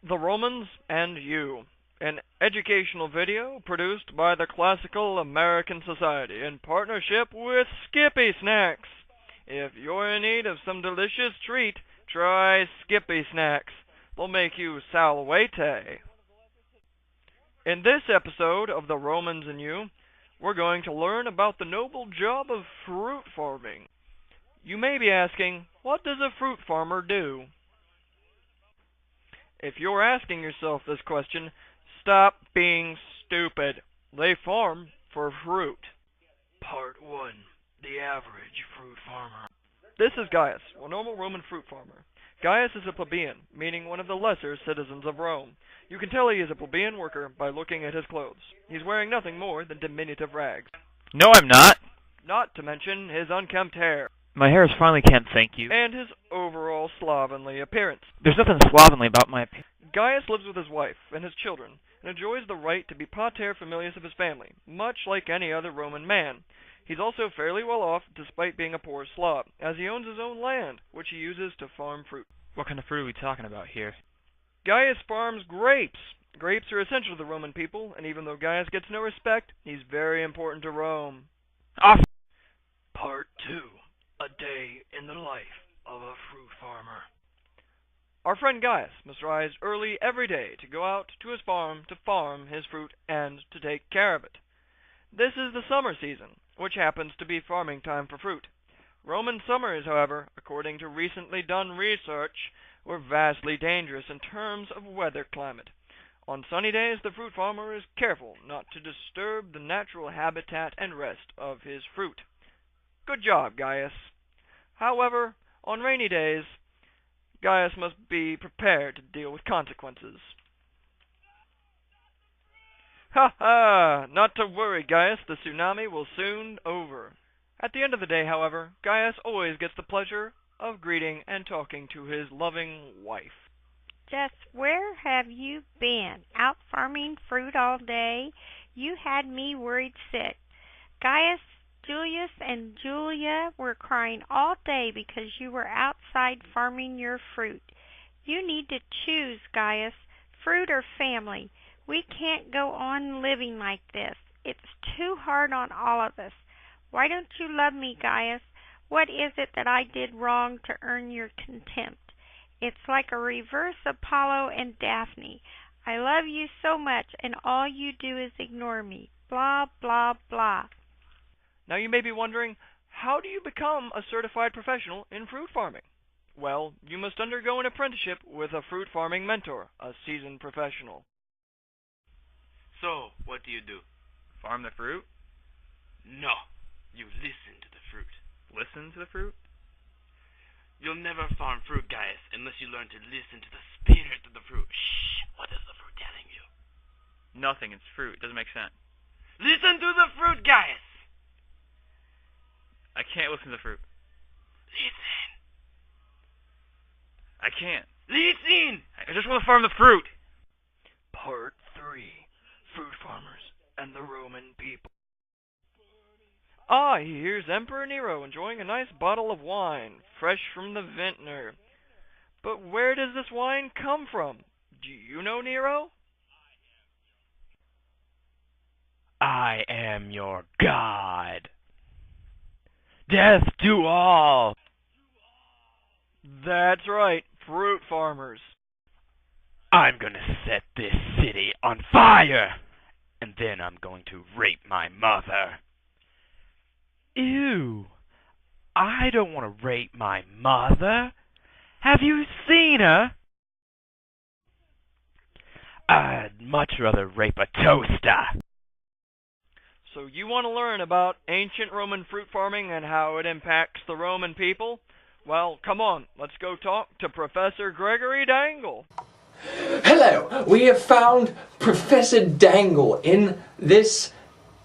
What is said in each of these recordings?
The Romans and You, an educational video produced by the Classical American Society in partnership with Skippy Snacks. If you're in need of some delicious treat, try Skippy Snacks. They'll make you salivate. In this episode of The Romans and You, we're going to learn about the noble job of fruit farming. You may be asking, what does a fruit farmer do? If you're asking yourself this question, stop being stupid. They farm for fruit. Part 1. The average fruit farmer. This is Gaius, a normal Roman fruit farmer. Gaius is a plebeian, meaning one of the lesser citizens of Rome. You can tell he is a plebeian worker by looking at his clothes. He's wearing nothing more than diminutive rags. No, I'm not. Not to mention his unkempt hair. My hair is finally kempt, thank you. And his overall slovenly appearance. There's nothing slovenly about my appearance. Gaius lives with his wife and his children, and enjoys the right to be pater familias of his family, much like any other Roman man. He's also fairly well off, despite being a poor slob, as he owns his own land, which he uses to farm fruit. What kind of fruit are we talking about here? Gaius farms grapes. Grapes are essential to the Roman people, and even though Gaius gets no respect, he's very important to Rome. Off. Part 2. A day in the life of a fruit farmer. Our friend Gaius must rise early every day to go out to his farm to farm his fruit and to take care of it. This is the summer season, which happens to be farming time for fruit. Roman summers, however, according to recently done research, were vastly dangerous in terms of weather climate. On sunny days, the fruit farmer is careful not to disturb the natural habitat and rest of his fruit. Good job, Gaius. However, on rainy days, Gaius must be prepared to deal with consequences. Ha ha! Not to worry, Gaius, the tsunami will soon over. At the end of the day, however, Gaius always gets the pleasure of greeting and talking to his loving wife. Just where have you been? Out farming fruit all day? You had me worried sick. Gaius, Julius, and Julia were crying all day because you were outside farming your fruit. You need to choose, Gaius, fruit or family. We can't go on living like this. It's too hard on all of us. Why don't you love me, Gaius? What is it that I did wrong to earn your contempt? It's like a reverse Apollo and Daphne. I love you so much, and all you do is ignore me. Blah, blah, blah. Now you may be wondering, how do you become a certified professional in fruit farming? Well, you must undergo an apprenticeship with a fruit farming mentor, a seasoned professional. So, what do you do? Farm the fruit? No, you listen to the fruit. Listen to the fruit? You'll never farm fruit, Gaius, unless you learn to listen to the spirit of the fruit. Shh! What is the fruit telling you? Nothing, it's fruit. It doesn't make sense. Listen to the fruit, Gaius! I can't listen to the fruit. Listen! I can't. Listen! I just want to farm the fruit! Part 3. Fruit farmers and the Roman people. Ah, here's Emperor Nero enjoying a nice bottle of wine, fresh from the vintner. But where does this wine come from? Do you know, Nero? I am your god. Death to all! That's right, fruit farmers. I'm gonna set this city on fire, and then I'm going to rape my mother. Ew, I don't want to rape my mother. Have you seen her? I'd much rather rape a toaster. So you want to learn about ancient Roman fruit farming and how it impacts the Roman people? Well, come on, let's go talk to Professor Gregory Dangle. Hello, we have found Professor Dangle in this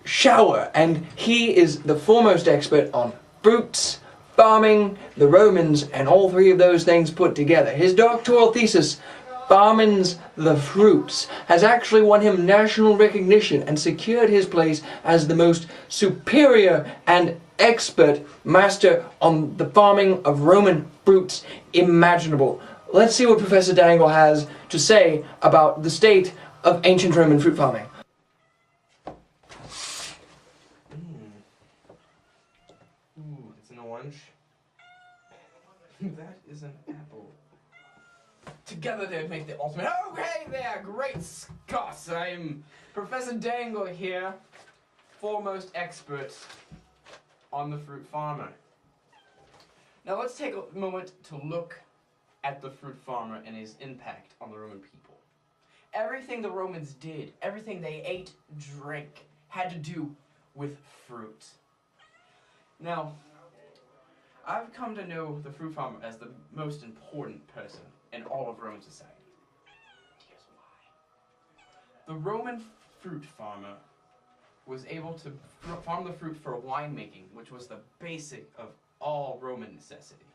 shower, and he is the foremost expert on fruits, farming, the Romans, and all three of those things put together. His doctoral thesis, Farming's the Fruits, has actually won him national recognition and secured his place as the most superior and expert master on the farming of Roman fruits imaginable. let's see what Professor Dangle has to say about the state of ancient Roman fruit farming. Ooh, it's an orange. That is an apple. Together they make the ultimate. Okay there, great Scots! I'm Professor Dangle here, foremost expert on the fruit farmer. Now let's take a moment to look at the fruit farmer and his impact on the Roman people. Everything the Romans did, everything they ate, drank, had to do with fruit. Now, I've come to know the fruit farmer as the most important person in all of Roman society. Here's why. The Roman fruit farmer was able to farm the fruit for winemaking, which was the basic of all Roman necessity.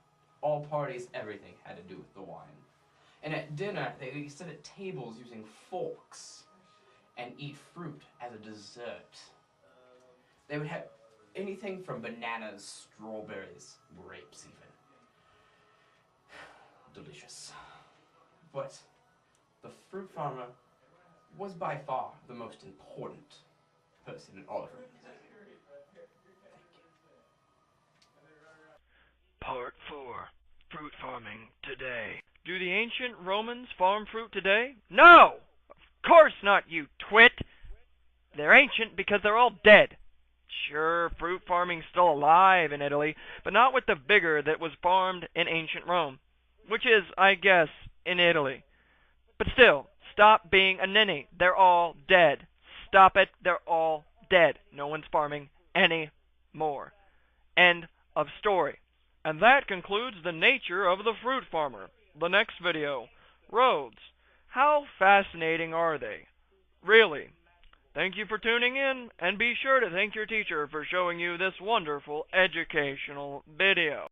All parties, everything had to do with the wine. And at dinner, they sit at tables using forks and eat fruit as a dessert. They would have anything from bananas, strawberries, grapes even. Delicious. But the fruit farmer was by far the most important person in all of Rome. Part 4. Fruit farming today. Do the ancient Romans farm fruit today? No! Of course not, you twit! They're ancient because they're all dead. Sure, fruit farming's still alive in Italy, but not with the vigor that was farmed in ancient Rome. Which is, I guess, in Italy. But still, stop being a ninny. They're all dead. Stop it. They're all dead. No one's farming any more. End of story. And that concludes the nature of the fruit farmer. The next video, roads. How fascinating are they? Really. Thank you for tuning in, and be sure to thank your teacher for showing you this wonderful educational video.